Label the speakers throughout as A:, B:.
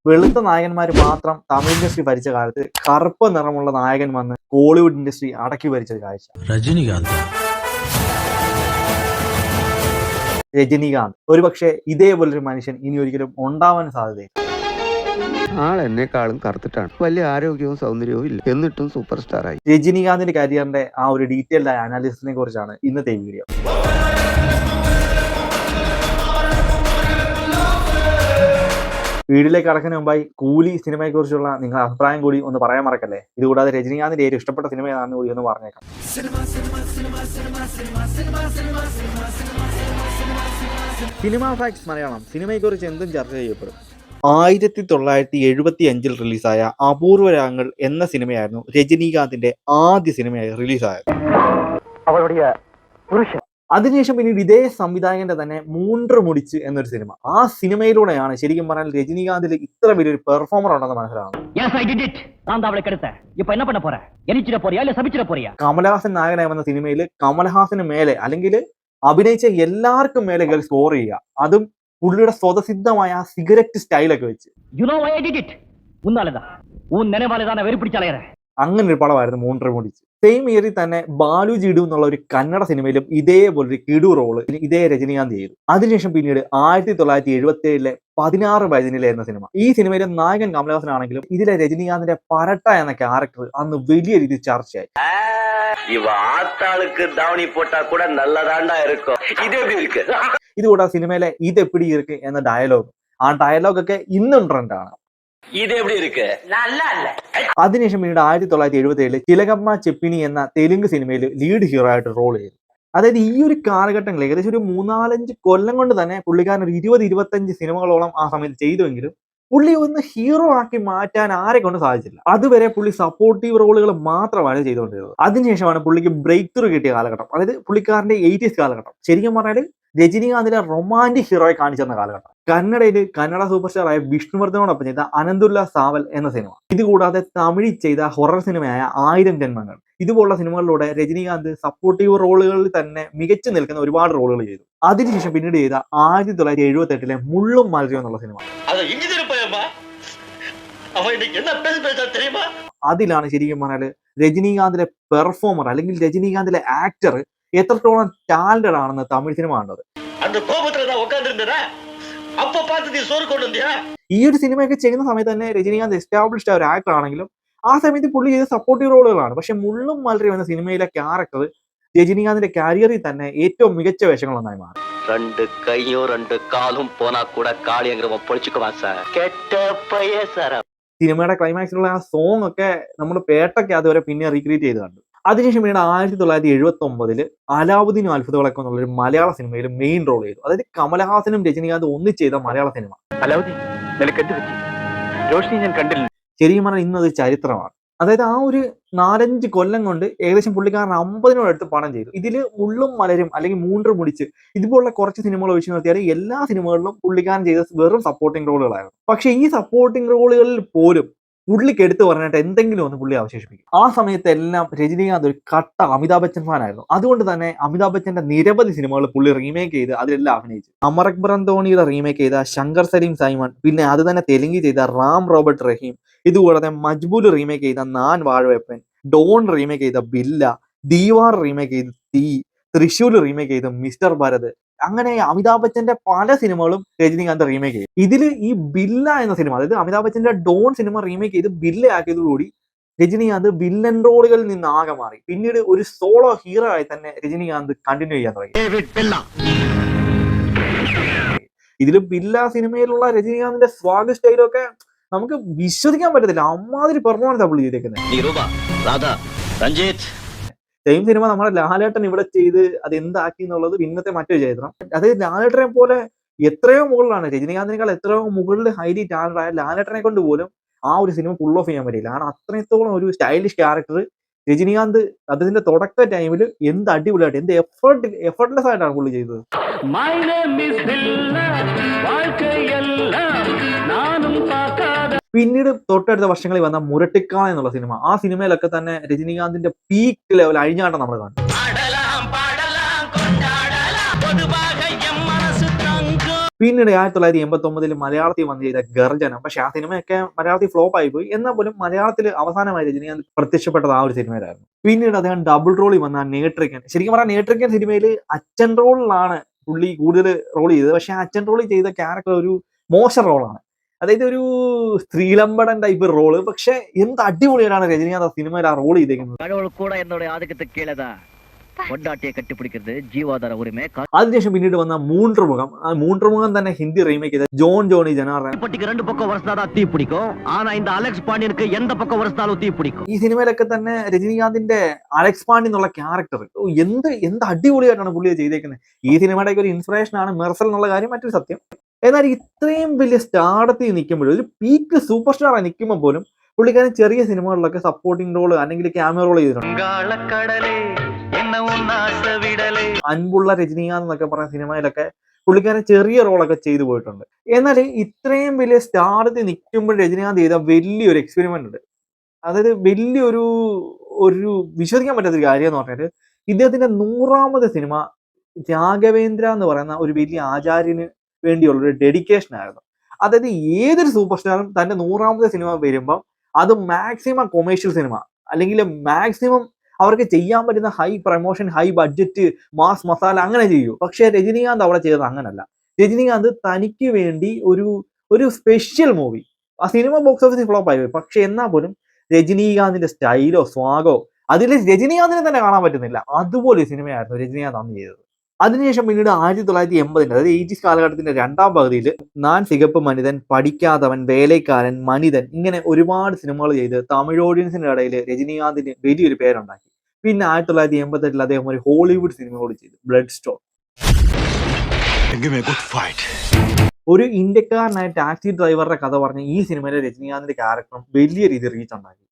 A: വെളുത്ത നായകന്മാർ മാത്രം തമിഴ് ഇൻഡസ്ട്രി ഭരിച്ച കാലത്ത് കറുപ്പ് നിറമുള്ള നായകൻ വന്ന് ഹോളിവുഡ് ഇൻഡസ്ട്രി അടക്കി ഭരിച്ച കാഴ്ച. രജനീകാന്ത് ഒരുപക്ഷെ ഇതേപോലൊരു മനുഷ്യൻ ഇനി ഒരിക്കലും ഉണ്ടാവാൻ സാധ്യതയില്ല.
B: ആളെന്നെക്കാളും കറുത്തിട്ടാണ്, വലിയ ആരോഗ്യവും സൗന്ദര്യവും ഇല്ല, എന്നിട്ടും സൂപ്പർ സ്റ്റാർ ആയി.
A: രജനീകാന്തിന്റെ കരിയറിന്റെ ആ ഒരു ഡീറ്റെയിൽഡ് ആയ അനാലിസിസിനെ കുറിച്ചാണ് ഇന്നത്തെ വീഡിയോ. വീഡിയോയിലേക്ക് കടക്കുന്നതിന് മുമ്പായി കൂലി സിനിമയെ കുറിച്ചുള്ള നിങ്ങളുടെ അഭിപ്രായം കൂടി ഒന്ന് പറയാൻ മറക്കല്ലേ. ഇതുകൂടാതെ രജനീകാന്തിന്റെ ഏറ്റവും ഇഷ്ടപ്പെട്ട സിനിമ ഏതാണെന്ന് കൂടി ഒന്ന് പറഞ്ഞേക്കാം. സിനിമ ഫാക്ട്സ് മലയാളം സിനിമയെക്കുറിച്ച് എന്തും ചർച്ച ചെയ്യപ്പെടും. 1975 റിലീസായ അപൂർവ രാഗങ്ങൾ എന്ന സിനിമയായിരുന്നു രജനീകാന്തിന്റെ ആദ്യ സിനിമയായി റിലീസായത്. അതിനുശേഷം പിന്നീട് ഇതേ സംവിധായകന്റെ തന്നെ മൂன்று മുടിച്ച് എന്നൊരു സിനിമ. ആ സിനിമയിലൂടെയാണ് ശരിക്കും പറഞ്ഞാൽ രജനീകാന്തിൽ ഇത്ര വലിയൊരു പെർഫോമർ ഉണ്ടെന്ന് മനസ്സിലാവുന്നത്. കമലഹാസൻ നായകനായി വന്ന സിനിമയിൽ കമലഹാസന് മേലെ അല്ലെങ്കിൽ അഭിനയിച്ച എല്ലാവർക്കും മേലെ സ്കോർ ചെയ്യുക, അതും പുള്ളിയുടെ സ്വതസിദ്ധമായ സിഗരറ്റ് സ്റ്റൈലൊക്കെ വെച്ച്. അങ്ങനെ ഒരു പടമായിരുന്നു മൂன்று മുടിച്ച്. സെയിം ഇയറിൽ തന്നെ ബാലു ജിഡു എന്നുള്ള ഒരു കന്നഡ സിനിമയിലും ഇതേപോലൊരു കിടു റോള് ഇതേ രജനീകാന്ത് ചെയ്തു. അതിനുശേഷം പിന്നീട് 1977 16 വയതിനിലെ എന്ന സിനിമ. ഈ സിനിമയിലെ നായകൻ കമലഹാസനാണെങ്കിലും ഇതിലെ രജനീകാന്തിന്റെ പരട്ട എന്ന ക്യാരക്ടർ അന്ന് വലിയ രീതിയിൽ ചർച്ചയായി. ഇതുകൂടാതെ സിനിമയിലെ ഇതെപ്പിടി ഇരിക്ക് എന്ന ഡയലോഗ്, ആ ഡയലോഗൊക്കെ ഇന്നും ട്രെൻഡാണ്. അതിനുശേഷം പിന്നീട് 1977 ചിലകമ്മ ചെപ്പിനി എന്ന തെലുങ്ക് സിനിമയിൽ ലീഡ് ഹീറോ ആയിട്ട് റോൾ ചെയ്തു. അതായത് ഈ ഒരു കാലഘട്ടങ്ങളിൽ ഏകദേശം ഒരു 3-4 കൊല്ലം കൊണ്ട് തന്നെ പുള്ളിക്കാരൻ ഒരു 20-25 സിനിമകളോളം ആ സമയത്ത് ചെയ്തുവെങ്കിലും പുള്ളി ഒന്ന് ഹീറോ ആക്കി മാറ്റാൻ ആരെ കൊണ്ട് സാധിച്ചില്ല. അതുവരെ പുള്ളി സപ്പോർട്ടീവ് റോളുകൾ മാത്രമാണ് ചെയ്തുകൊണ്ടിരുന്നത്. അതിനുശേഷമാണ് പുള്ളിക്ക് ബ്രേക്ക് ത്രൂ കിട്ടിയ കാലഘട്ടം, അതായത് പുള്ളിക്കാരന്റെ 80s കാലഘട്ടം. ശരിക്കും പറഞ്ഞാൽ രജനീകാന്തിലെ റൊമാൻറ്റിക് ഹീറോയെ കാണിച്ചു തന്ന കാലഘട്ടം. കന്നഡ സൂപ്പർ സ്റ്റാർ ആയ വിഷ്ണുവർദ്ധനോടൊപ്പം ചെയ്ത അനന്തുല്ല സാവൽ എന്ന സിനിമ. ഇതുകൂടാതെ തമിഴിൽ ചെയ്ത ഹൊറർ സിനിമയായ 1000 ജന്മങ്ങൾ. ഇതുപോലുള്ള സിനിമകളിലൂടെ രജനീകാന്ത് സപ്പോർട്ടീവ് റോളുകളിൽ തന്നെ മികച്ചു നിൽക്കുന്ന ഒരുപാട് റോളുകൾ ചെയ്തു. അതിനുശേഷം പിന്നീട് ചെയ്ത 1978 മുള്ളും മലരും എന്നുള്ള സിനിമ. അതിലാണ് ശരിക്കും പറഞ്ഞാൽ രജനീകാന്തിലെ പെർഫോമർ അല്ലെങ്കിൽ രജനീകാന്തിലെ ആക്ടർ എത്രത്തോളം ടാലന്റഡ് ആണെന്ന് തമിഴ് സിനിമ കണ്ടത്. ഈ ഒരു സിനിമയൊക്കെ ചെയ്യുന്ന സമയത്ത് തന്നെ രജനീകാന്ത് എസ്റ്റാബ്ലിഷ്ഡ് ഒരു ആക്ടർ ആണെങ്കിലും ആ സമയത്ത് പുള്ളി ചെയ്ത സപ്പോർട്ടീവ് റോളുകളാണ്. പക്ഷെ മുള്ളും മലരും എന്ന സിനിമയിലെ ക്യാരക്ടർ രജനീകാന്തിന്റെ കരിയറിൽ തന്നെ ഏറ്റവും മികച്ച വേഷങ്ങളൊന്നായി മാറി. സിനിമയുടെ ക്ലൈമാക്സിലുള്ള ആ സോങ് ഒക്കെ നമ്മൾ പേട്ടൊക്കെ അതുവരെ പിന്നെ റീക്രിയേറ്റ് ചെയ്ത് കണ്ടു. അതിനുശേഷം പിന്നീട് 1979 അലാവുദ്ദീനും അത്ഭുതങ്ങളൊക്കെ എന്നുള്ളൊരു മലയാള സിനിമയിൽ മെയിൻ റോൾ ചെയ്തു. അതായത് കമലഹാസനും രജനീകാന്ത് ഒന്നിച്ച് ചെയ്ത മലയാള സിനിമ. ശരിക്കും പറഞ്ഞാൽ ഇന്നത് ചരിത്രമാണ്. അതായത് ആ ഒരു 4-5 കൊല്ലം കൊണ്ട് ഏകദേശം പുള്ളിക്കാരൻ 50-നോടടുത്ത് പണം ചെയ്തു. ഇതിൽ മുള്ളും മലരും അല്ലെങ്കിൽ മൂன்று മുടിച്ച് ഇതുപോലുള്ള കുറച്ച് സിനിമകൾ ഒഴിച്ചു നിർത്തിയാൽ എല്ലാ സിനിമകളിലും പുള്ളിക്കാരൻ ചെയ്ത വെറും സപ്പോർട്ടിംഗ് റോളുകളായിരുന്നു. പക്ഷെ ഈ സപ്പോർട്ടിംഗ് റോളുകളിൽ പോലും പുള്ളിക്ക് എടുത്തു പറഞ്ഞിട്ട് എന്തെങ്കിലും ഒന്ന് പുള്ളി അവശേഷിപ്പിക്കും. ആ സമയത്ത് എല്ലാം രജനീകാന്ത് ഒരു കട്ട അമിതാഭ് ബച്ചൻ ഫാനായിരുന്നു. അതുകൊണ്ട് തന്നെ അമിതാഭ് ബച്ചന്റെ നിരവധി സിനിമകൾ പുള്ളി റീമേക്ക് ചെയ്ത് അതിലെല്ലാം അഭിനയിച്ചു. അമർ അക്ബർ ധോണിയുടെ റീമേക്ക് ചെയ്ത ശങ്കർ സലീം സൈമൺ, പിന്നെ അത് തന്നെ തെലുങ്കിൽ ചെയ്ത റാം റോബർട്ട് റഹീം, ഇതുകൂടാതെ മജ്ബൂൽ റീമേക്ക് ചെയ്ത നാൻ വാഴവപ്പൻ, ഡോൺ റീമേക്ക് ചെയ്ത ബില്ല, ദീവാർ റീമേക്ക് ചെയ്ത് തീ, തൃശൂർ റീമേക്ക് ചെയ്ത മിസ്റ്റർ ഭരത്, അങ്ങനെ അമിതാഭ് ബച്ചന്റെ പല സിനിമകളും രജനീകാന്ത് റീമേക്ക് ചെയ്തു. ഇതിൽ ഈ ബില്ല എന്ന സിനിമ, അതായത് അമിതാഭ് ബച്ചന്റെ ഡോൺ സിനിമ റീമേക്ക് ചെയ്ത് ബില്ല ആക്കിയതോടുകൂടി രജനീകാന്ത് വില്ലൻ റോളുകളിൽ നിന്ന് ആകെ മാറി. പിന്നീട് ഒരു സോളോ ഹീറോ ആയി തന്നെ രജനീകാന്ത് കണ്ടിന്യൂ ചെയ്യാൻ തുടങ്ങി. ഇതിൽ ബില്ല സിനിമയിലുള്ള രജനീകാന്തിന്റെ സ്വാഗ് സ്റ്റൈലൊക്കെ നമുക്ക് വിശ്വസിക്കാൻ പറ്റത്തില്ല. അമ്മാതിരി പെർഫോമൻസ് പുള്ളി ചെയ്തേക്കുന്നത്. സെയിം സിനിമ നമ്മുടെ ലാലേട്ടൻ ഇവിടെ ചെയ്ത് അത് എന്താക്കി എന്നുള്ളത് ഇന്നത്തെ മറ്റൊരു ചരിത്രം. അതായത് ലാലേട്ടനെ പോലെ എത്രയോ മുകളിലാണ്, രജനീകാന്തിനേക്കാൾ എത്രയോ മുകളിൽ ഹൈലി ടാലന്റ് ആയ ലാലേട്ടനെ കൊണ്ട് പോലും ആ ഒരു സിനിമ പുൾ ഓഫ് ചെയ്യാൻ പറ്റില്ല. കാരണം അത്രത്തോളം ഒരു സ്റ്റൈലിഷ് ക്യാരക്ടർ രജനീകാന്ത് അതിന്റെ തുടക്ക ടൈമിൽ എന്ത് അടിപൊളിയായിട്ട് എന്ത് എഫർട്ട്ലെസ് ആയിട്ടാണ് പുള്ളി ചെയ്തത്. പിന്നീട് തൊട്ടടുത്ത വർഷങ്ങളിൽ വന്ന മുരട്ടിക്ക എന്നുള്ള സിനിമ, ആ സിനിമയിലൊക്കെ തന്നെ രജനീകാന്തിന്റെ പീക്ക് ലെവൽ അഴിഞ്ഞാട്ടം നമ്മൾ കാണും. പിന്നീട് 1989 മലയാളത്തിൽ വന്നു ചെയ്ത ഗർജനം. പക്ഷെ ആ സിനിമയൊക്കെ മലയാളത്തിൽ ഫ്ലോപ്പ് ആയിപ്പോയി. എന്നാൽ പോലും മലയാളത്തിൽ അവസാനമായി രജനീകാന്ത് പ്രത്യക്ഷപ്പെട്ടത് ആ ഒരു സിനിമയിലായിരുന്നു. പിന്നീട് അദ്ദേഹം ഡബിൾ റോളിൽ വന്ന നേട്രിക്കൻ. ശരിക്കും പറഞ്ഞാൽ നേട്രിക്കൻ സിനിമയിൽ അച്ഛൻ റോളിലാണ് പുള്ളി കൂടുതൽ റോൾ ചെയ്തത്. പക്ഷെ ആ അച്ഛൻ റോളിൽ ചെയ്ത ക്യാരക്ടർ ഒരു മോശം റോളാണ്. അതായത് ഒരു സ്ത്രീലമ്പടൻ ടൈപ്പ് റോള്. പക്ഷെ എന്ത് അടിപൊളിയാണ് രജനീകാന്ത് ആ സിനിമയിൽ ആ റോൾ ചെയ്തേക്കുന്നത്.
C: பொண்டாட்டியை கட்டிப்பிடிக்கிறது ஜீவாதார உரிமை.
A: അതിനുശേഷം പിന്നീട് വന്ന മൂன்றമുഖം. ആ മൂன்றമുഖം തന്നെ ഹിന്ദി റീമേക്ക് ചെയ്ത ജോൺ ജോണി ജനാർദ്ദൻ.
C: பட்டிக்கு ரெண்டு பக்கம் வரஸ்தாதான் தீ பிடிக்கும். ஆனா இந்த அலெக்ஸ் பாண்டியனுக்கு எந்த பக்கம் வரஸ்தாலும் தீ பிடிக்கும்.
A: ഈ സിനിമയിലൊക്കെ തന്നെ രജനീകാന്തിന്റെ അലക്സ് പാണ്ഡ്യ എന്നുള്ള ക്യാരക്ടർ എന്ത് അടിപൊളിയായിട്ടാണ് പുള്ളിയെ ചെയ്തേക്കുന്നത്. ഈ സിനിമയുടെ ഒരു ഇൻസ്പിറേഷൻ ആണ് മെർസൽ എന്നുള്ള കാര്യം മറ്റൊരു സത്യം. എന്നാൽ ഇത്രയും വലിയ സ്റ്റാർഡത്തിൽ നിൽക്കുമ്പോഴും ഒരു പീക്ക് സൂപ്പർ സ്റ്റാർ ആയി നിൽക്കുമ്പോൾ പോലും പുള്ളിക്കാരൻ ചെറിയ സിനിമകളിലൊക്കെ സപ്പോർട്ടിംഗ് റോൾ അല്ലെങ്കിൽ ക്യാമിയോ റോൾ ചെയ്തിട്ടുണ്ട്. അൻപുള്ള രജനീകാന്ത് എന്നൊക്കെ പറഞ്ഞ സിനിമയിലൊക്കെ പുള്ളിക്കാരൻ ചെറിയ റോളൊക്കെ ചെയ്തു പോയിട്ടുണ്ട്. എന്നാൽ ഇത്രയും വലിയ സ്റ്റാർഡത്തിൽ നിൽക്കുമ്പോൾ രജനീകാന്ത് ചെയ്ത വലിയൊരു എക്സ്പെരിമെന്റ് ഉണ്ട്. അതായത് വലിയൊരു വിശ്വസിക്കാൻ പറ്റാത്തൊരു കാര്യം എന്ന് പറഞ്ഞാൽ ഇദ്ദേഹത്തിന്റെ 100ാമത് സിനിമ രാഘവേന്ദ്ര എന്ന് പറയുന്ന ഒരു വലിയ ആചാര്യന് വേണ്ടിയുള്ള ഒരു ഡെഡിക്കേഷൻ ആയിരുന്നു. അതായത് ഏതൊരു സൂപ്പർ സ്റ്റാറും തന്റെ 100ാമത്തെ സിനിമ വരുമ്പം അത് മാക്സിമം കൊമേഴ്ഷ്യൽ സിനിമ അല്ലെങ്കിൽ മാക്സിമം അവർക്ക് ചെയ്യാൻ പറ്റുന്ന high promotion, high budget, mass masala അങ്ങനെ ചെയ്യൂ. പക്ഷെ രജനീകാന്ത് അവിടെ ചെയ്തത് അങ്ങനല്ല. രജനീകാന്ത് തനിക്ക് വേണ്ടി ഒരു സ്പെഷ്യൽ മൂവി. ആ സിനിമ ബോക്സ് ഓഫീസിൽ ഫ്ലോപ്പ് ആയി. പക്ഷെ എന്നാൽ പോലും രജനീകാന്തിന്റെ സ്റ്റൈലോ സ്വാഗോ അതിൽ രജനീകാന്തിനെ തന്നെ കാണാൻ പറ്റുന്നില്ല. അതുപോലെ സിനിമയായിരുന്നു രജനീകാന്ത് അന്ന് ചെയ്തത്. അതിനുശേഷം പിന്നീട് 1980 അതായത് 80s കാലഘട്ടത്തിന്റെ രണ്ടാം പകുതിയിൽ നാൻ സികപ്പ് മനിതൻ, പഠിക്കാത്തവൻ, വേലക്കാരൻ, മനിതൻ ഇങ്ങനെ ഒരുപാട് സിനിമകൾ ചെയ്ത് തമിഴ് ഓഡിയൻസിന്റെ ഇടയിൽ രജനീകാന്തിന് വലിയൊരു പേരുണ്ടാക്കി. പിന്നെ 1988 അദ്ദേഹം ഒരു ഹോളിവുഡ് സിനിമ കൂടി ചെയ്തു, ബ്ലഡ് സ്റ്റോൺ. ഒരു ഇന്ത്യക്കാരനായ ടാക്സി ഡ്രൈവറുടെ കഥ പറഞ്ഞ ഈ സിനിമയിലെ രജനീകാന്തിന്റെ ക്യാരക്ടറും വലിയ രീതിയിൽ റീച്ച് ഉണ്ടാക്കി.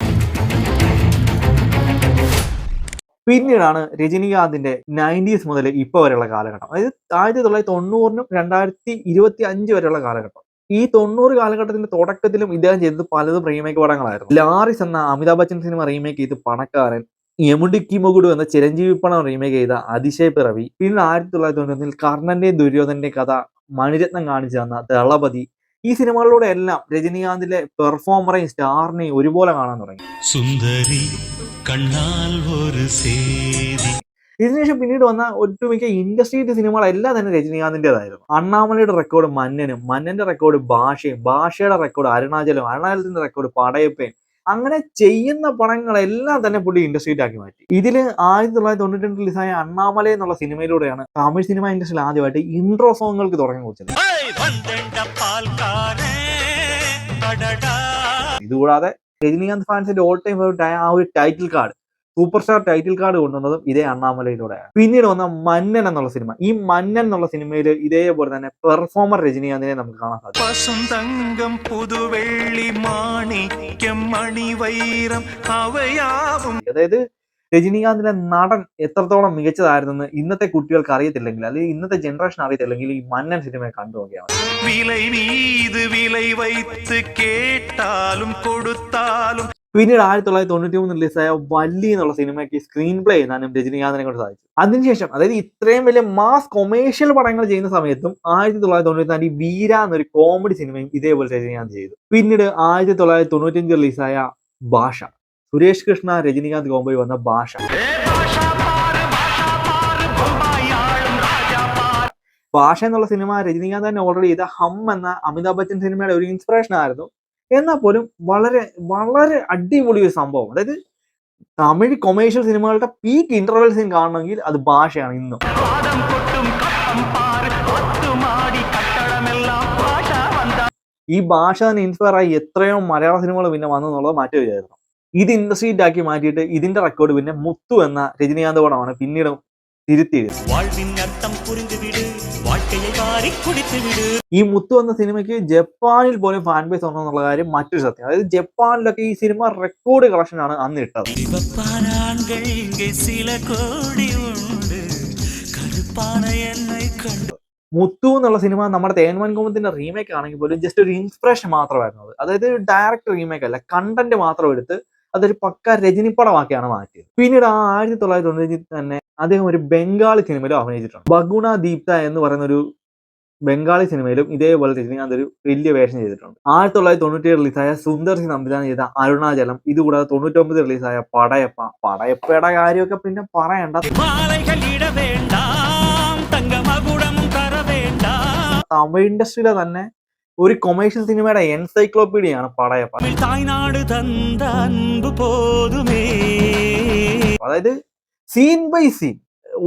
A: പിന്നീടാണ് രജനീകാന്തിന്റെ 90s മുതൽ ഇപ്പൊ വരെയുള്ള കാലഘട്ടം. അതായത് 1990നും 2025 വരെയുള്ള കാലഘട്ടം. ഈ 90 കാലഘട്ടത്തിന്റെ തുടക്കത്തിലും ഇദ്ദേഹം ചെയ്തത് പലതും റീമേക്ക് പടങ്ങളായിരുന്നു. ലാറിസ് എന്ന അമിതാഭ് ബച്ചൻ സിനിമ റീമേക്ക് ചെയ്ത് പണക്കാരൻ, യമുഡിക്കി മുകുഡു എന്ന ചിരഞ്ജീവി പണം റീമേക്ക് ചെയ്ത അതിശയ പിറവി, പിന്നെ 1991 കർണന്റെയും ദുര്യോധന്റെയും കഥ മണിരത്നം കാണിച്ചു തന്ന ദളപതി. ഈ സിനിമകളിലൂടെ എല്ലാം രജനീകാന്തിന്റെ പെർഫോമറേയും സ്റ്റാറിനെയും ഒരുപോലെ കാണാൻ തുടങ്ങി. സുന്ദരി കണ്ണാൽ ഒരു സേതി. ഇതിനുശേഷം പിന്നീട് വന്ന ഒട്ടുമിക്ക ഇൻഡസ്ട്രി സിനിമകളെല്ലാം തന്നെ രജനീകാന്തിൻ്റെതായിരുന്നു. അണ്ണാമലയുടെ റെക്കോർഡ് മന്നനും, മന്നന്റെ റെക്കോർഡ് ഭാഷയും, ഭാഷയുടെ റെക്കോർഡ് അരുണാചലും, അരുണാചലത്തിന്റെ റെക്കോർഡ് പടയപ്പയും, അങ്ങനെ ചെയ്യുന്ന പടങ്ങളെല്ലാം തന്നെ പുള്ളി ഇൻഡസ്ട്രിയിലാക്കി മാറ്റി. ഇതില് 1992 റിലീസായ അണ്ണാമല എന്നുള്ള സിനിമയിലൂടെയാണ് തമിഴ് സിനിമ ഇൻഡസ്ട്രിയിൽ ആദ്യമായിട്ട് ഇൻട്രോ സോങ്ങുകൾക്ക് തുടങ്ങി കുറിച്ചത്. ഇതുകൂടാതെ രജനീകാന്ത് ഫാൻസിന്റെ ഓൾ ടൈം ആ ഒരു title card, superstar title card കൊണ്ടുവന്നതും ഇതേ അണ്ണാമലയിലൂടെയാണ്. പിന്നീട് വന്ന മന്നൻ എന്നുള്ള സിനിമ. ഈ മന്നൻ എന്നുള്ള സിനിമയിൽ ഇതേപോലെ തന്നെ പെർഫോമർ രജനീകാന്തിനെ നമുക്ക് കാണാൻ സാധിക്കും. അതായത് രജനീകാന്തിന്റെ നടൻ എത്രത്തോളം മികച്ചതായിരുന്നെന്ന് ഇന്നത്തെ കുട്ടികൾക്ക് അറിയത്തില്ലെങ്കിൽ, അല്ലെങ്കിൽ ഇന്നത്തെ ജനറേഷൻ അറിയത്തില്ലെങ്കിൽ ഈ മന്നൻ സിനിമയെ കണ്ടു നോക്കിയാണ്. പിന്നീട് 1993 റിലീസായ വല്ലി എന്നുള്ള സിനിമയ്ക്ക് സ്ക്രീൻ പ്ലേ ചെയ്യാനും രജനീകാന്തിനെ കൊണ്ട് സാധിച്ചു. അതിനുശേഷം അതായത് ഇത്രയും വലിയ മാസ് കൊമേഴ്ഷ്യൽ പടങ്ങൾ ചെയ്യുന്ന സമയത്തും 1994 വീര എന്നൊരു കോമഡി സിനിമയും ഇതേപോലെ രജനീകാന്ത് ചെയ്തു. പിന്നീട് 1995 റിലീസായ ഭാഷ, സുരേഷ് കൃഷ്ണ രജനീകാന്ത് കോംബോയിൽ വന്ന ഭാഷ. ഭാഷ എന്നുള്ള സിനിമ രജനീകാന്ത് തന്നെ ഓൾറെഡി ചെയ്ത ഹം എന്ന അമിതാഭ് ബച്ചൻ സിനിമയുടെ ഒരു ഇൻസ്പിറേഷൻ ആയിരുന്നു. എന്നാൽ പോലും വളരെ വളരെ അടിപൊളി ഒരു സംഭവം. അതായത് തമിഴ് കൊമേഴ്ഷ്യൽ സിനിമകളുടെ പീക്ക് ഇന്റർവെൽ സീൻ കാണണമെങ്കിൽ അത് ഭാഷയാണ് ഇന്നും. ഈ ഭാഷ തന്നെ ഇൻസ്പയർ ആയി എത്രയോ മലയാള സിനിമകൾ പിന്നെ വന്നു എന്നുള്ളത് മറ്റൊരു വിചാരിക്കണം. ഇത് ഇൻഡസ്ട്രിയിലാക്കി മാറ്റിയിട്ട് ഇതിന്റെ റെക്കോർഡ് പിന്നെ മുത്തു എന്ന രജനീകാന്ത് പടമാണ് പിന്നീട് തിരുത്തിയത്. ഈ മുത്തു എന്ന സിനിമയ്ക്ക് ജപ്പാനിൽ പോലും ഫാൻ ബേസ് ഉണ്ടെന്നുള്ള കാര്യം മറ്റൊരു സത്യം. അതായത് ജപ്പാനിലൊക്കെ ഈ സിനിമ റെക്കോർഡ് കളക്ഷൻ ആണ് അന്ന് ഇട്ടത്. മുത്തു എന്നുള്ള സിനിമ നമ്മുടെ തേന്മാൻ കുമ്പത്തിന്റെ റീമേക്ക് ആണെങ്കിൽ പോലും ജസ്റ്റ് ഒരു ഇൻസ്പിറേഷൻ മാത്രമായിരുന്നു അത്. അതായത് ഡയറക്റ്റ് റീമേക്ക് അല്ല, കണ്ടന്റ് മാത്രം എടുത്ത് അതൊരു പക്ക രജനിപ്പടമാക്കിയാണ് മാറ്റിയത്. പിന്നീട് 1990 തന്നെ അദ്ദേഹം ഒരു ബംഗാളി സിനിമയിലും അഭിനയിച്ചിട്ടുണ്ട്. ബഗുണ ദീപ്ത എന്ന് പറയുന്ന ഒരു ബംഗാളി സിനിമയിലും ഇതേപോലെ രജനീകാന്ത് ഒരു വലിയ വേഷം ചെയ്തിട്ടുണ്ട്. 1997 റിലീസായ സുന്ദർ സി സംവിധാനം ചെയ്ത അരുണാചലം, ഇതുകൂടാതെ 99 റിലീസായ പടയപ്പ. പടയപ്പയുടെ കാര്യമൊക്കെ പിന്നെ പറയണ്ട. തമിഴ് ഇൻഡസ്ട്രിയിലെ തന്നെ ഒരു കൊമേഴ്ഷ്യൽ സിനിമയുടെ എൻസൈക്ലോപീഡിയയാണ് പടയപ്പ. അതായത് സീൻ ബൈ സീൻ,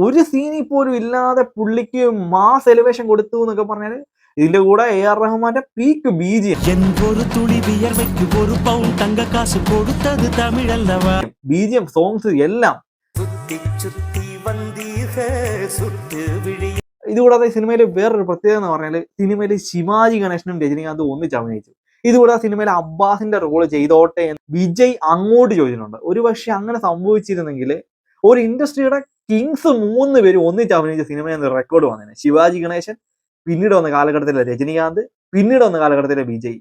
A: ഒരു സീനിൽ പോലും ഇല്ലാതെ പുള്ളിക്ക് മാസ് എലിവേഷൻ കൊടുത്തു എന്നൊക്കെ പറഞ്ഞാൽ ഇതിന്റെ കൂടെ AR റഹ്മാന്റെ പീക്ക് BGM സോങ്സ് എല്ലാം. ഇതുകൂടാതെ സിനിമയിൽ വേറൊരു പ്രത്യേകത എന്ന് പറഞ്ഞാൽ സിനിമയിൽ ശിവാജി ഗണേശനും രജനീകാന്തും ഒന്നിച്ച് അഭിനയിച്ചു. ഇതുകൂടാതെ സിനിമയിൽ അബ്ബാസിന്റെ റോള് ചെയ്തോട്ടെ എന്ന് വിജയ് അങ്ങോട്ട് ചോദിച്ചിട്ടുണ്ട്. ഒരു പക്ഷെ അങ്ങനെ സംഭവിച്ചിരുന്നെങ്കിൽ ഒരു ഇൻഡസ്ട്രിയുടെ കിങ്സ് 3 പേര് ഒന്നിച്ച് അഭിനയിച്ച സിനിമ എന്ന റെക്കോർഡ് വന്നേനെ. ശിവാജി ഗണേശൻ, പിന്നീട് വന്ന കാലഘട്ടത്തിലെ രജനീകാന്ത്, പിന്നീട് വന്ന കാലഘട്ടത്തിലെ വിജയ്.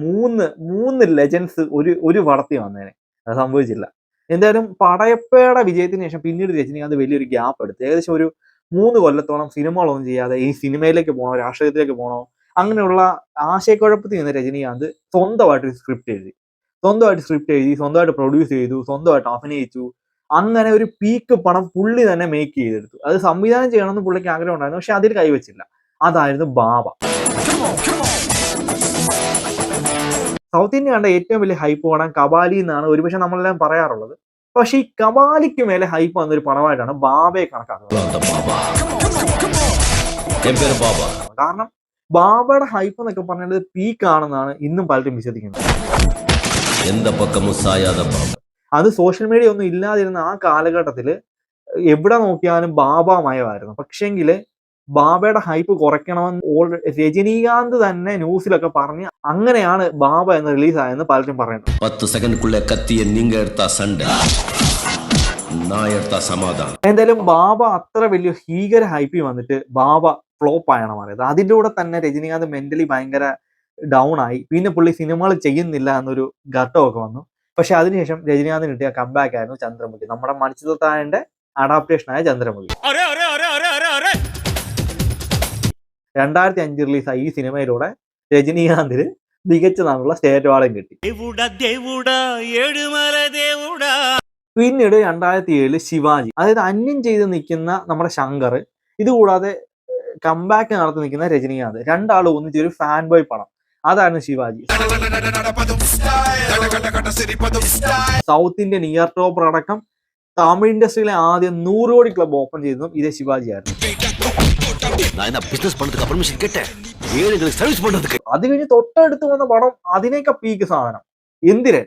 A: മൂന്ന് ലെജൻസ് ഒരു പടത്തിൽ വന്നേനെ. അത് സംഭവിച്ചില്ല. എന്തായാലും പടയപ്പയുടെ വിജയത്തിന് ശേഷം പിന്നീട് രജനീകാന്ത് വലിയൊരു ഗ്യാപ്പ് എടുത്തു. ഏകദേശം ഒരു 3 കൊല്ലത്തോളം സിനിമകളൊന്നും ചെയ്യാതെ ഈ സിനിമയിലേക്ക് പോകണോ, രാഷ്ട്രീയത്തിലേക്ക് പോകണോ, അങ്ങനെയുള്ള ആശയക്കുഴപ്പത്തിൽ നിന്ന് രജനീകാന്ത് സ്വന്തമായിട്ട് സ്ക്രിപ്റ്റ് എഴുതി, സ്വന്തമായിട്ട് പ്രൊഡ്യൂസ് ചെയ്തു, സ്വന്തമായിട്ട് അഭിനയിച്ചു. അങ്ങനെ ഒരു പീക്ക് പണം പുള്ളി തന്നെ മേക്ക് ചെയ്തെടുത്തു. അത് സംവിധാനം ചെയ്യണമെന്ന് പുള്ളിക്ക് ആഗ്രഹം ഉണ്ടായിരുന്നു, പക്ഷെ അതിൽ കൈവച്ചില്ല. അതായിരുന്നു ബാബ. സൗത്ത് ഇന്ത്യ കണ്ട ഏറ്റവും വലിയ ഹൈപ്പ് പടം കബാലി എന്നാണ് ഒരുപക്ഷെ നമ്മളെല്ലാം പറയാറുള്ളത്. പക്ഷെ ഈ കബാലിക്ക് മേലെ ഹൈപ്പ് വന്നൊരു പടമായിട്ടാണ് ബാബയെ കണക്കാക്കുന്നത്. കാരണം ബാബയുടെ ഹൈപ്പ് എന്നൊക്കെ പറഞ്ഞത് പീക്ക് ആണെന്നാണ് ഇന്നും പലരും വിശ്വസിക്കുന്നത്. അത് സോഷ്യൽ മീഡിയ ഒന്നും ഇല്ലാതിരുന്ന ആ കാലഘട്ടത്തിൽ എവിടെ നോക്കിയാലും ബാബാമയമായിരുന്നു. പക്ഷെങ്കില് ബാബയുടെ ഹൈപ്പ് കുറയ്ക്കണമെന്ന് രജനീകാന്ത് തന്നെ ന്യൂസിലൊക്കെ പറഞ്ഞ് അങ്ങനെയാണ് ബാബ എന്ന് റിലീസായെന്ന് പലരും പറയുന്നത്.
D: 10 സെക്കൻഡുക്കുള്ള കത്തിയെ നീങ്ക എടുത്ത സണ്ട സമാധാനം.
A: എന്തായാലും ബാബ അത്ര വലിയ ഭീകര ഹൈപ്പിൽ വന്നിട്ട് ബാബ ഫ്ലോപ്പ് ആയാണ് പറയുന്നത്. അതിൻ്റെ കൂടെ തന്നെ രജനീകാന്ത് മെന്റലി ഭയങ്കര ഡൗൺ ആയി. പിന്നെ പുള്ളി സിനിമകൾ ചെയ്യുന്നില്ല എന്നൊരു ഘട്ടമൊക്കെ വന്നു. പക്ഷെ അതിനുശേഷം രജനീകാന്തിന് കിട്ടിയ കംബാക്ക് ആയിരുന്നു ചന്ദ്രമുഖി, നമ്മുടെ മണിച്ചിത്രത്താഴിന്റെ അഡാപ്റ്റേഷനായ ചന്ദ്രമുഖി. 2005 റിലീസായി ഈ സിനിമയിലൂടെ രജനീകാന്തിന് മികച്ച നാളുള്ള സ്റ്റേറ്റ് അവാർഡും കിട്ടി. പിന്നീട് 2007 ശിവാജി, അതായത് അന്യം ചെയ്ത് നിൽക്കുന്ന നമ്മുടെ ശങ്കർ, ഇതുകൂടാതെ കംബാക്ക് നടത്തി നിൽക്കുന്ന രജനീകാന്ത്, രണ്ടാളും ഒന്നിച്ചൊരു ഫാൻ ബോയ് പടം, അതായിരുന്നു Shivaji. South Indian year topper അടക്കം തമിഴ് ഇൻഡസ്ട്രിയിലെ ആദ്യം 100 കോടി ക്ലബ് ഓപ്പൺ ചെയ്തതും ഇതേ ശിവാജി ആയിരുന്നു. അത് കഴിഞ്ഞ് തൊട്ടടുത്ത് വന്ന പടം അതിനേക്കാൾ പീക്ക് സാധനം എന്തിരൻ.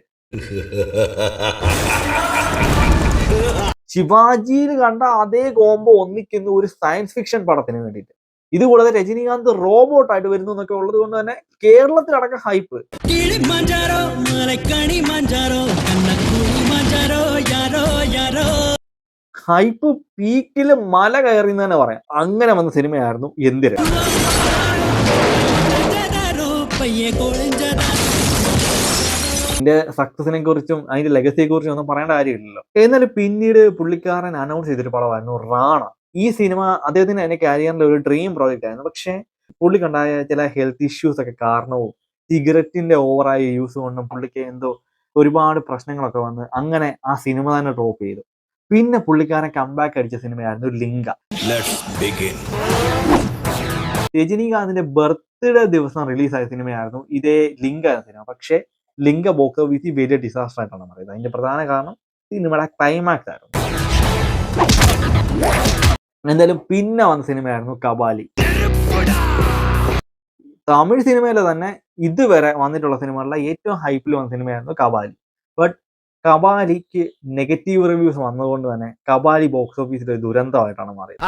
A: ശിവാജിയിൽ കണ്ട അതേ കോംബോ ഒന്നിക്കുന്ന ഒരു സയൻസ് ഫിക്ഷൻ പടത്തിന് വേണ്ടിയിട്ട്. ഇതുകൂടാതെ രജനീകാന്ത് റോബോട്ടായിട്ട് വരുന്നു എന്നൊക്കെ ഉള്ളത് കൊണ്ട് തന്നെ കേരളത്തിലടക്കം ഹൈപ്പ്. ഹൈപ്പ് പീക്കില് മല കയറി എന്ന് തന്നെ പറയാം. അങ്ങനെ വന്ന സിനിമയായിരുന്നു എന്തിരൻ. അതിന്റെ സക്സസിനെ കുറിച്ചും അതിന്റെ ലെഗസിയെ കുറിച്ചും ഒന്നും പറയേണ്ട കാര്യമില്ലല്ലോ. എന്നാലും പിന്നീട് പുള്ളിക്കാരൻ അനൗൺസ് ചെയ്തൊരു പടമായിരുന്നു റാണ. ഈ സിനിമ അദ്ദേഹത്തിന് എന്റെ കരിയറിന്റെ ഒരു ഡ്രീം പ്രോജക്റ്റ് ആയിരുന്നു. പക്ഷെ പുള്ളിക്കുണ്ടായ ചില ഹെൽത്ത് ഇഷ്യൂസ് ഒക്കെ കാരണവും സിഗരറ്റിന്റെ ഓവറായ യൂസ് കൊണ്ടും പുള്ളിക്ക് എന്തോ ഒരുപാട് പ്രശ്നങ്ങളൊക്കെ വന്ന് അങ്ങനെ ആ സിനിമ തന്നെ ഡ്രോപ്പ് ചെയ്തു. പിന്നെ പുള്ളിക്കാരൻ കംബാക്ക് അടിച്ച സിനിമയായിരുന്നു ലിംഗ. രജനീകാന്തിന്റെ ബർത്ത്ഡേ ദിവസം റിലീസായ സിനിമയായിരുന്നു ഇതേ ലിംഗ എന്ന സിനിമ. പക്ഷെ ലിംഗ ബോക്സ് ഓഫീസിൽ വലിയ ഡിസാസ്റ്റർ ആയിട്ടാണ് പറയുന്നത്. അതിന്റെ പ്രധാന കാരണം സിനിമയുടെ ക്ലൈമാക്സ് ആയിരുന്നു. എന്തായാലും പിന്നെ വന്ന സിനിമയായിരുന്നു കബാലി. തമിഴ് സിനിമയിലെ തന്നെ ഇതുവരെ വന്നിട്ടുള്ള സിനിമകളിലെ ഏറ്റവും ഹൈപ്പിൽ വന്ന സിനിമയായിരുന്നു കബാലി. ബട്ട് കബാലിക്ക് നെഗറ്റീവ് റിവ്യൂസ് വന്നതുകൊണ്ട് തന്നെ കബാലി ബോക്സ് ഓഫീസിൽ ഒരു ദുരന്തമായിട്ടാണ് മാറിയത്.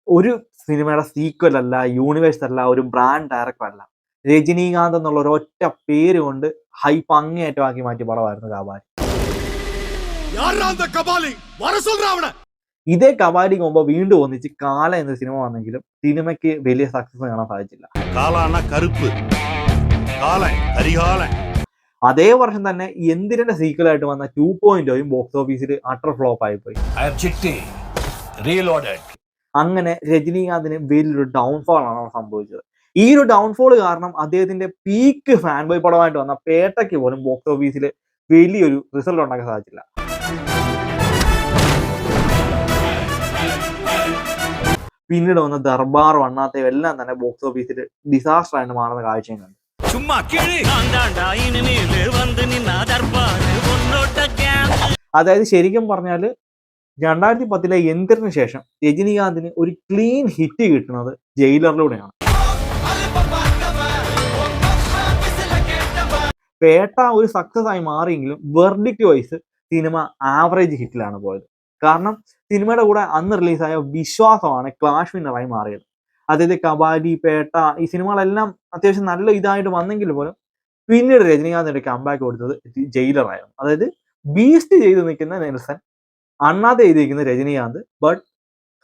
A: ഒരു സിനിമയുടെ സീക്വൽ അല്ല, യൂണിവേഴ്സ് അല്ല, ഒരു ബ്രാൻഡ് ഡയറക്ടർ അല്ല, രജനീകാന്ത് എന്നുള്ള ഒരൊറ്റ പേര് കൊണ്ട് ഹൈപ്പ് അങ്ങേയറ്റമാക്കി മാറ്റിയ പടമായിരുന്നു കബാലി. ഇതേ കബാലി കൊമ്പോ വീണ്ടും ഒന്നിച്ച് കാല എന്ന സിനിമ വന്നെങ്കിലും സിനിമയ്ക്ക് വലിയ സക്സസ് കാണാൻ സാധിച്ചില്ല. അതേ വർഷം തന്നെ എന്തിരന്റെ സീക്വലായിട്ട് വന്ന 2.0 ബോക്സ് ഓഫീസിൽ അട്ടർ ഫ്ലോപ്പ് ആയിപ്പോയി. അങ്ങനെ രജനീകാന്തിന് വലിയൊരു ഡൗൺഫോൾ ആണ് സംഭവിച്ചത്. ഈ ഒരു ഡൗൺഫോൾ കാരണം അദ്ദേഹത്തിന്റെ പീക്ക് ഫാൻ ബോയ് പടമായിട്ട് വന്ന പേട്ടയ്ക്ക് പോലും ബോക്സ് ഓഫീസിൽ വലിയൊരു റിസൾട്ട് ഉണ്ടാക്കാൻ സാധിച്ചില്ല. പിന്നീട് വന്ന ദർബാർ വണ്ണാത്തയും എല്ലാം തന്നെ ബോക്സ് ഓഫീസിൽ ഡിസാസ്റ്റർ ആയിട്ട് മാറുന്ന കാഴ്ചയും കണ്ടു. അതായത് ശരിക്കും പറഞ്ഞാൽ 2010 യന്ത്രിന് ശേഷം രജനീകാന്തിന് ഒരു ക്ലീൻ ഹിറ്റ് കിട്ടുന്നത് ജയിലറിലൂടെയാണ്. പേട്ട ഒരു സക്സസ് ആയി മാറിയെങ്കിലും വെർഡിക്റ്റ് വൈസ് സിനിമ ആവറേജ് ഹിറ്റിലാണ് പോയത്. കാരണം സിനിമയുടെ കൂടെ അന്ന് റിലീസായ വിശ്വാസമാണ് ക്ലാഷ് വിന്നറായി മാറിയത്. അതായത് കബാഡി, പേട്ട ഈ സിനിമകളെല്ലാം അത്യാവശ്യം നല്ല ഇതായിട്ട് വന്നെങ്കിൽ പോലും പിന്നീട് രജനീകാന്തിന്റെ കംബാക്ക് കൊടുത്തത് ജയിലറായിരുന്നു. അതായത് ബീസ്റ്റ് ചെയ്ത് നിൽക്കുന്ന നെൽസൺ, അണ്ണാതെ ചെയ്തിരിക്കുന്ന രജനീകാന്ത്, ബട്ട്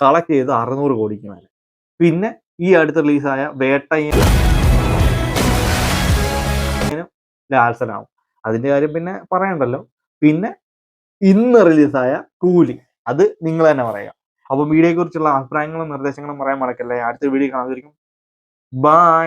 A: കളക്ട് ചെയ്ത് 600 കോടിക്ക് മേലെ. പിന്നെ ഈ അടുത്ത് റിലീസായ വേട്ടയും ലാൽസനാവും, അതിന്റെ കാര്യം പിന്നെ പറയണ്ടല്ലോ. പിന്നെ ഇന്ന് റിലീസായ കൂലി, അത് നിങ്ങൾ തന്നെ പറയുക. അപ്പം വീഡിയോയെ കുറിച്ചുള്ള അഭിപ്രായങ്ങളും നിർദ്ദേശങ്ങളും പറയാൻ മറക്കല്ലേ. അടുത്ത വീഡിയോ കാണാതിരിക്കും. ബൈ.